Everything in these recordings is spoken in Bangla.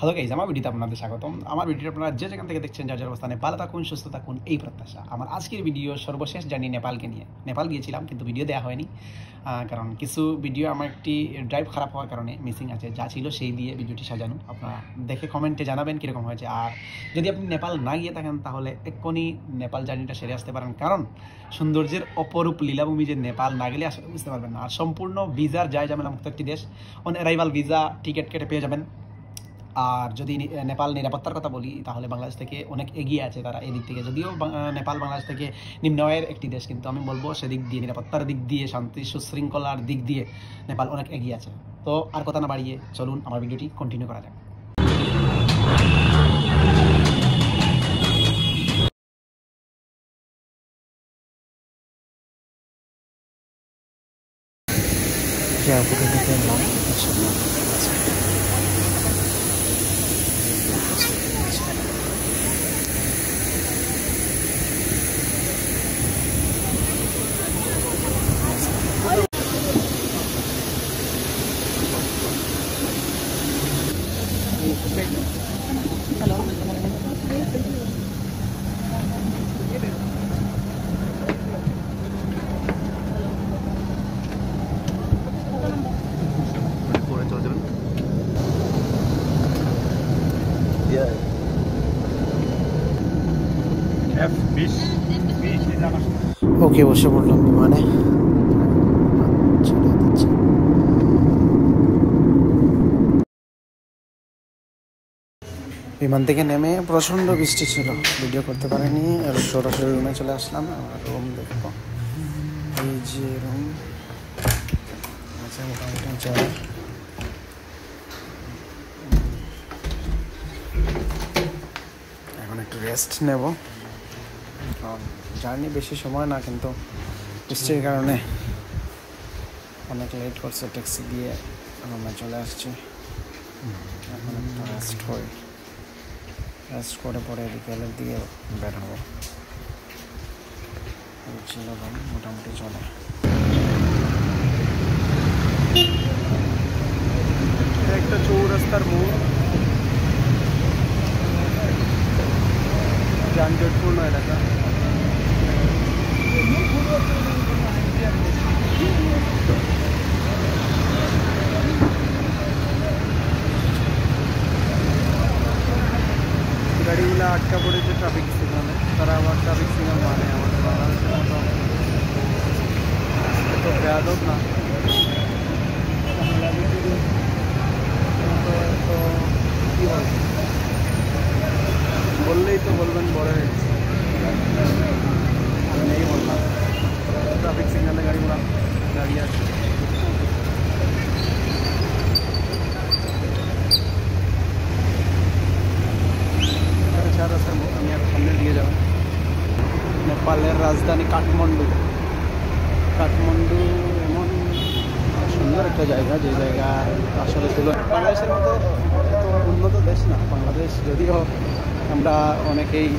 হ্যালো গাইজ, আমার ভিডিওতে আপনাদের স্বাগতম। আমার ভিডিওটা আপনারা যে যেখান থেকে দেখছেন, যার যার অবস্থানে ভালো থাকুন, সুস্থ থাকুন, এই প্রত্যাশা। আমার আজকের ভিডিও সর্বশেষ জানি নেপালকে নিয়ে। নেপাল গিয়েছিলাম কিন্তু ভিডিও দেওয়া হয়নি, কারণ কিছু ভিডিও আমার একটি ড্রাইভ খারাপ হওয়ার কারণে মিসিং আছে। যা ছিল সেই দিয়ে ভিডিওটি সাজানো। আপনারা দেখে কমেন্টে জানাবেন কীরকম হয়েছে। আর যদি আপনি নেপাল না গিয়ে থাকেন তাহলে এক্ষুনি নেপাল জার্নিটা সেরে আসতে পারেন, কারণ সৌন্দর্যের অপরূপ লীলাভূমি যে নেপাল না গেলে আসলে বুঝতে পারবেন না। আর সম্পূর্ণ ভিসার যায় ঝামেলা মুক্ত একটি দেশ। অন অ্যারাইভাল ভিসা টিকিট কেটে পেয়ে যাবেন। আর যদি নেপাল নিরাপত্তার কথা বলি তাহলে বাংলাদেশ থেকে অনেক এগিয়ে আছে তারা এদিক থেকে। যদিও নেপাল বাংলাদেশ থেকে নিম্ন আয়ের একটি দেশ, কিন্তু আমি বলবো সেদিক দিয়ে, নিরাপত্তার দিক দিয়ে, শান্তি সুশৃঙ্খলার দিক দিয়ে নেপাল অনেক এগিয়ে আছে। তো আর কথা না বাড়িয়ে চলুন আমার ভিডিওটি কন্টিনিউ করা যাক। ওকে, বসে পড়লাম বিমানে। বিমান থেকে নেমে প্রচণ্ড বৃষ্টি ছিল, ভিডিও করতে পারিনি। আর সরাসরি রুমে চলে আসলাম। রুম দেখবো, এই যে রুম আছে মোটামুটি চলে। এখন একটু রেস্ট নেব, কারণ জার্নি বেশি সময় না, কিন্তু বৃষ্টির কারণে অনেক লেট করছে। ট্যাক্সি দিয়ে রুমে চলে আসছি। এখন একটু রেস্ট হই, রেস্ট করে পরে বিকেলের দিকে বের হবো। ছিল রুম মোটামুটি চলে। একটা চৌরাস্তার মোড়, যানজটপূর্ণ এলাকা। গাড়িগুলো আটকা পড়েছে ট্রাফিক সিগনালে। তারা আবার ট্রাফিক সিগন্যাল মানে আমাদের বাংলাদেশের মতো এত বেয়াদব না। তো কী বলবো, বললেই তো বলবেন বড় হয়ে গেছে। আমি নেই বললাম, ট্রাফিক সিগন্যালে গাড়িগুলো দাঁড়িয়ে আছে। আমি আর সামনে দিয়ে যাব। নেপালের রাজধানী কাঠমান্ডু। কাঠমান্ডু এমন সুন্দর একটা জায়গা, যে জায়গা আসলে বাংলাদেশের মতো উন্নত দেশ না বাংলাদেশ। যদিও আমরা অনেকেই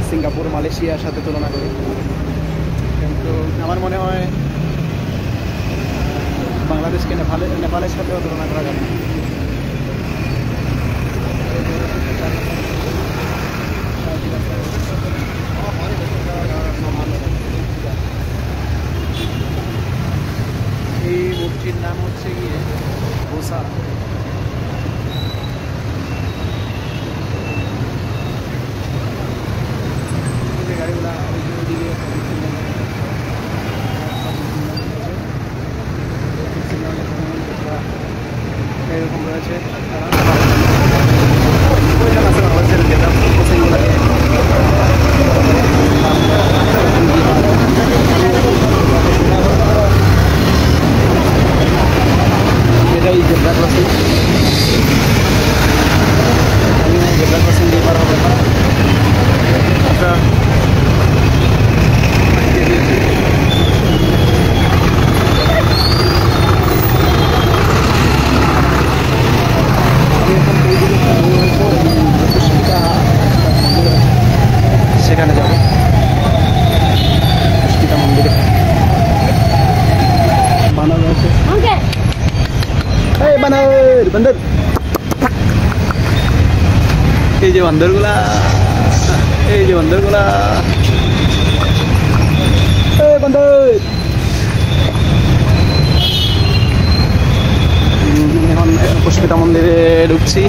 সিঙ্গাপুর, মালয়েশিয়ার সাথে তুলনা করি, কিন্তু আমার মনে হয় বাংলাদেশকে নেপালের সাথেও তুলনা করা যাবে। এই মূর্তির নাম হচ্ছে গিয়ে গোসা। গাড়িগুলা ওইদিকে এরকম রয়েছে। এটাই জেব্রা ক্রসিং। জেব্রা ক্রসিং দিয়ে পার হবে। আচ্ছা, সেখানে যাবো, পুষ্পিতা মন্দিরে বানানো আছে। বানার বন্দর এই যে বন্দরগুলা, এই যে বন্দরগুলা, বন্দর। এখন পুষ্পিতা মন্দিরে ঢুকছি।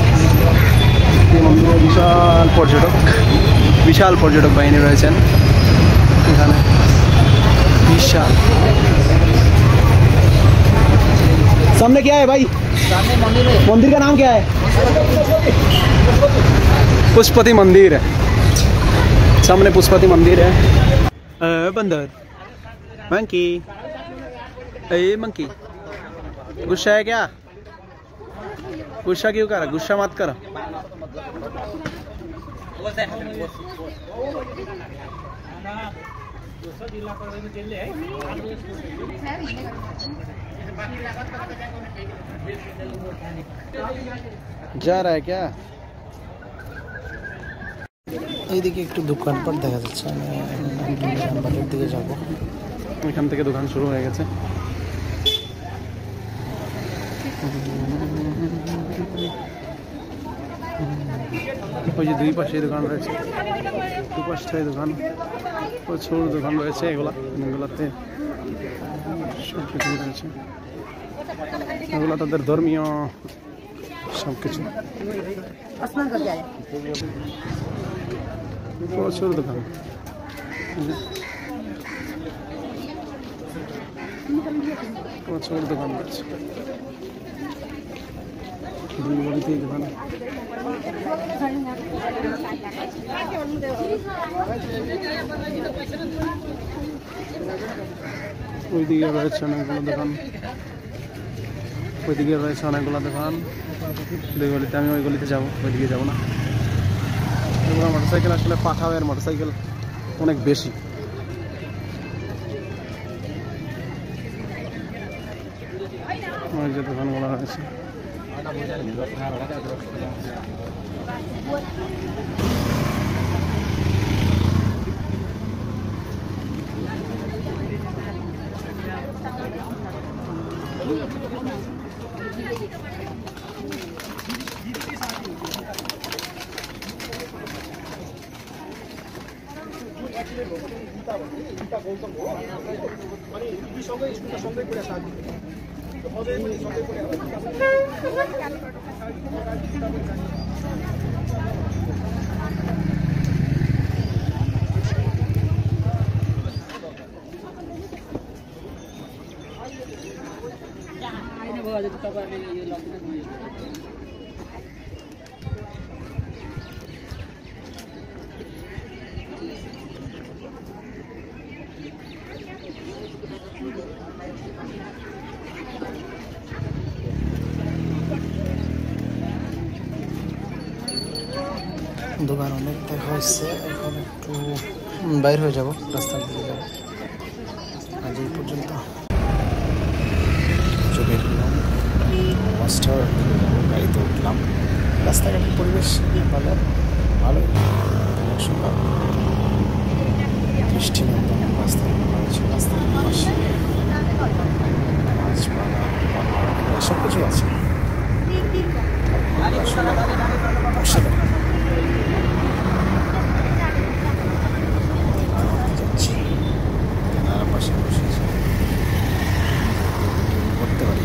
এই মন্দিরে বিশাল পর্যটক বাহিনী রয়েছেন এখানে, বিশাল। सामने क्या है भाई? सामने मंदिर है। मंदिर का नाम क्या है? पुष्पति मंदिर है। सामने पुष्पति मंदिर है। बंदर, मंकी, मंकी, गुस्सा है क्या? गुस्सा क्यों कर? गुस्सा मत कर। जा रहा है क्या? এইদিকে একটু দোকানপাট দেখা যাচ্ছে। আমি বাজার দিকে যাব। এখান থেকে দোকান শুরু হয়ে গেছে। ওই যে দুই পাশে দোকান রয়েছে, দুপাশটায় দোকান, প্রচুর দোকান রয়েছে। এগুলাতে সব কিছু রয়েছে। এগুলো তাদের ধর্মীয় সব কিছু, প্রচুর দোকান। প্রচুর দোকান রয়েছে, দুই দোকান। ওইদিকে রয়েছে অনেকগুলো দোকান, ওইদিকে রয়েছে অনেকগুলো দোকান। দুই গলিতে, আমি ওই গলিতে যাবো, ওইদিকে যাবো না। এগুলো মোটরসাইকেল আসলে পাঠাওয়ের মোটরসাইকেল অনেক বেশি। ওই যে দোকানগুলো রয়েছে। দোকান অনেক দেখা হচ্ছে। এখন একটু বাইর হয়ে যাব, রাস্তার দিকে যাব। আজ এই পর্যন্ত গাড়িতে উঠলাম। রাস্তাঘাটের পরিবেশ ভালো, ভালোই সুন্দর, দৃষ্টিনন্দন রাস্তায় রয়েছে। রাস্তার পাশে গাছপালা সব কিছু আছে। করতে পারি।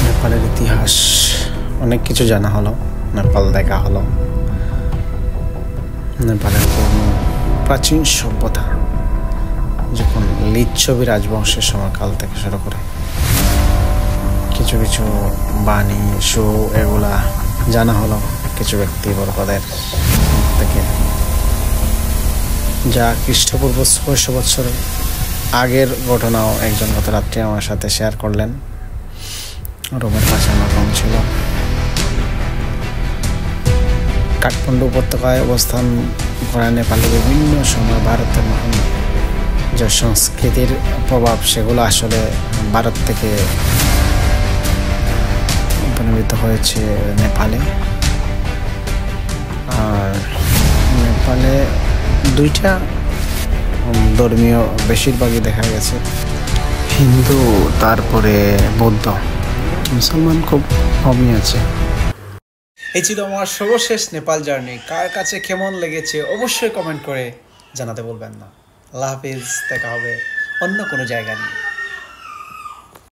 নেপালের ইতিহাস অনেক কিছু জানা হলো, নেপাল দেখা হলো, নেপালের কোনো প্রাচীন সভ্যতা যখন লিচ্ছবি রাজবংশের সময়কাল থেকে শুরু করে কিছু কিছু বাণী শো এগুলা জানা হলো কিছু ব্যক্তি বর্গদের থেকে, যা খ্রিস্টপূর্ব ৬০০ বছর আগের ঘটনাও একজন গত রাত্রে আমার সাথে শেয়ার করলেন। রোমের পাশে আমার রুম ছিল। কাঠমান্ডু উপত্যকায় অবস্থান করা নেপালে বিভিন্ন সময় ভারতের যে সংস্কৃতির প্রভাব সেগুলো আসলে ভারত থেকে উপনীত হয়েছে নেপালে। আর নেপালে দুইটা ধর্মীয় বেশিরভাগই দেখা গেছে, হিন্দু তারপরে বৌদ্ধ, মুসলমান খুব কমই আছে। এই ছিল আমার সর্বশেষ নেপাল জার্নি। কার কাছে কেমন লেগেছে অবশ্যই কমেন্ট করে জানাতে বলবেন না। আল্লাহ হাফিজ, দেখা হবে অন্য কোনো জায়গা নিয়ে।